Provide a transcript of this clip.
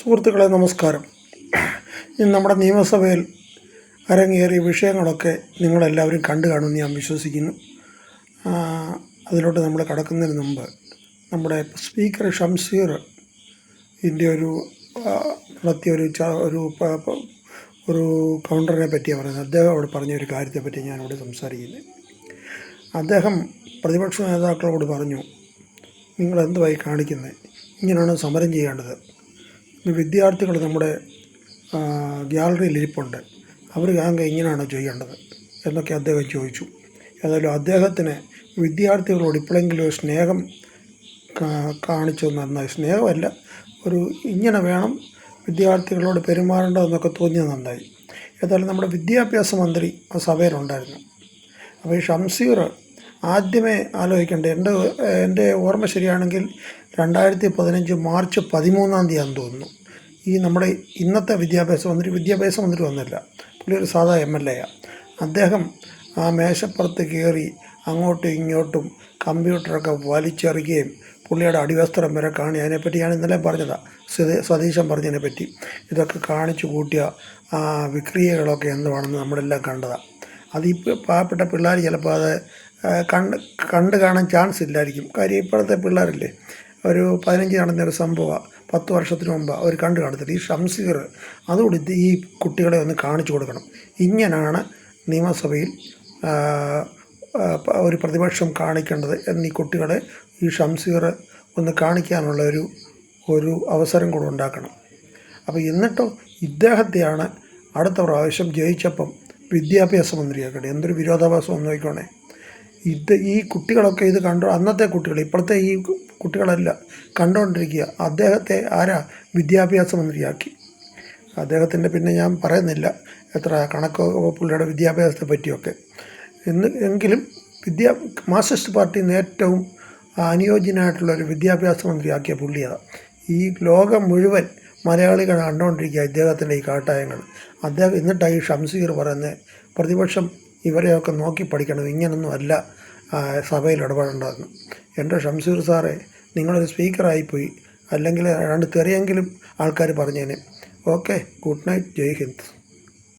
സുഹൃത്തുക്കളെ നമസ്കാരം. ഇന്ന് നമ്മുടെ നിയമസഭയിൽ അരങ്ങേറിയ വിഷയങ്ങളൊക്കെ നിങ്ങളെല്ലാവരും കണ്ടു കാണുമെന്ന് ഞാൻ വിശ്വസിക്കുന്നു. അതിലോട്ട് നമ്മൾ കടക്കുന്നതിന് മുമ്പ് നമ്മുടെ സ്പീക്കർ ഷംസീർ ഒരു നടത്തിയ ഒരു കൗണ്ടറിനെ പറ്റിയാണ് പറയുന്നത്. അദ്ദേഹം അവിടെ പറഞ്ഞ ഒരു കാര്യത്തെപ്പറ്റി ഞാനിവിടെ സംസാരിക്കുന്നത്. അദ്ദേഹം പ്രതിപക്ഷ നേതാക്കളോട് പറഞ്ഞു, നിങ്ങളെന്തുവായി കാണിക്കുന്നത്, ഇങ്ങനെയാണ് സമരം ചെയ്യേണ്ടത്. വിദ്യാർത്ഥികൾ നമ്മുടെ ഗ്യാലറിയിൽ ഇരിപ്പുണ്ട്, അവർ ഇങ്ങനെയാണോ ചെയ്യേണ്ടത് എന്നൊക്കെ അദ്ദേഹം ചോദിച്ചു. ഏതായാലും അദ്ദേഹത്തിന് വിദ്യാർത്ഥികളോട് ഇപ്പോഴെങ്കിലും ഒരു സ്നേഹം കാണിച്ചത് നന്നായി. സ്നേഹമല്ല, ഇങ്ങനെ വേണം വിദ്യാർത്ഥികളോട് പെരുമാറേണ്ടതെന്നൊക്കെ തോന്നിയത് നന്നായി. ഏതായാലും നമ്മുടെ വിദ്യാഭ്യാസ മന്ത്രി ആ സഭയിലുണ്ടായിരുന്നു. അപ്പോൾ ഈ ഷംസീർ ആദ്യമേ ആലോചിക്കേണ്ടത്, എൻ്റെ ഓർമ്മ ശരിയാണെങ്കിൽ 2015 മാർച്ച് 13 തോന്നുന്നു, ഈ നമ്മുടെ ഇന്നത്തെ വിദ്യാഭ്യാസ മന്ത്രി വന്നില്ല, പുള്ളി ഒരു സാധാ MLA. അദ്ദേഹം ആ മേശപ്പുറത്ത് കയറി അങ്ങോട്ടും ഇങ്ങോട്ടും കമ്പ്യൂട്ടറൊക്കെ വലിച്ചെറിയുകയും പുള്ളിയുടെ അടിവസ്ത്രം വരെ കാണി, അതിനെപ്പറ്റി ഞാൻ ഇന്നലെ പറഞ്ഞതാണ്, സതീശൻ പറഞ്ഞതിനെപ്പറ്റി. ഇതൊക്കെ കാണിച്ചു കൂട്ടിയ വിക്രിയകളൊക്കെ എന്താണെന്ന് നമ്മളെല്ലാം കണ്ടതാണ്. അത് ഈ പാവപ്പെട്ട പിള്ളേർ ചിലപ്പോൾ അത് കണ്ട് കാണാൻ ചാൻസ് ഇല്ലായിരിക്കും. കാര്യം ഇപ്പോഴത്തെ പിള്ളേരല്ലേ, ഒരു 15 നടന്നൊരു സംഭവമാണ്, 10 വർഷത്തിന് മുമ്പ് അവർ കണ്ടു കാണത്തില്ല. ഈ ഷംസീർ അതുകൊണ്ട് ഈ കുട്ടികളെ ഒന്ന് കാണിച്ചു കൊടുക്കണം. ഇങ്ങനെയാണ് നിയമസഭയിൽ ഒരു പ്രതിപക്ഷം കാണിക്കേണ്ടത് എന്ന് ഈ കുട്ടികളെ ഈ ഷംസീർ ഒന്ന് കാണിക്കാനുള്ള ഒരു അവസരം കൂടെ ഉണ്ടാക്കണം. അപ്പോൾ എന്നിട്ടോ ഇദ്ദേഹത്തെയാണ് അടുത്ത പ്രാവശ്യം ജയിച്ചപ്പം വിദ്യാഭ്യാസ മന്ത്രിയാക്കട്ടെ. എന്തൊരു വിരോധാഭാസം ഒന്ന് നോക്കിക്കോണേ. ഈ കുട്ടികളൊക്കെ ഇത് അന്നത്തെ കുട്ടികൾ, ഇപ്പോഴത്തെ ഈ കുട്ടികളല്ല കണ്ടുകൊണ്ടിരിക്കുക. അദ്ദേഹത്തെ വിദ്യാഭ്യാസ മന്ത്രിയാക്കി. അദ്ദേഹത്തിൻ്റെ പിന്നെ ഞാൻ പറയുന്നില്ല എത്ര കണക്കോ പുള്ളിയുടെ വിദ്യാഭ്യാസത്തെ പറ്റിയൊക്കെ. എങ്കിലും മാർക്സിസ്റ്റ് പാർട്ടിയിൽ നിന്ന് ഏറ്റവും അനുയോജ്യനായിട്ടുള്ളൊരു വിദ്യാഭ്യാസ മന്ത്രിയാക്കിയ പുള്ളിയാണ്. ഈ ലോകം മുഴുവൻ മലയാളികൾ കണ്ടുകൊണ്ടിരിക്കുക ഇദ്ദേഹത്തിൻ്റെ ഈ കാട്ടായങ്ങൾ. എന്നിട്ടാണ് ഈ ഷംസീർ പറയുന്നത്, പ്രതിപക്ഷം ഇവരെയൊക്കെ നോക്കി പഠിക്കണം, ഇങ്ങനൊന്നും അല്ല സഭയിൽ ഇടപെടേണ്ടതെന്ന്. എൻ്റെ ഷംസീർ സാറേ, നിങ്ങളൊരു സ്പീക്കറായിപ്പോയി, അല്ലെങ്കിൽ 2 തെറിയെങ്കിലും ആൾക്കാർ പറഞ്ഞേനെ. ഓക്കെ, ഗുഡ് നൈറ്റ്, ജയ് ഹിന്ദ്.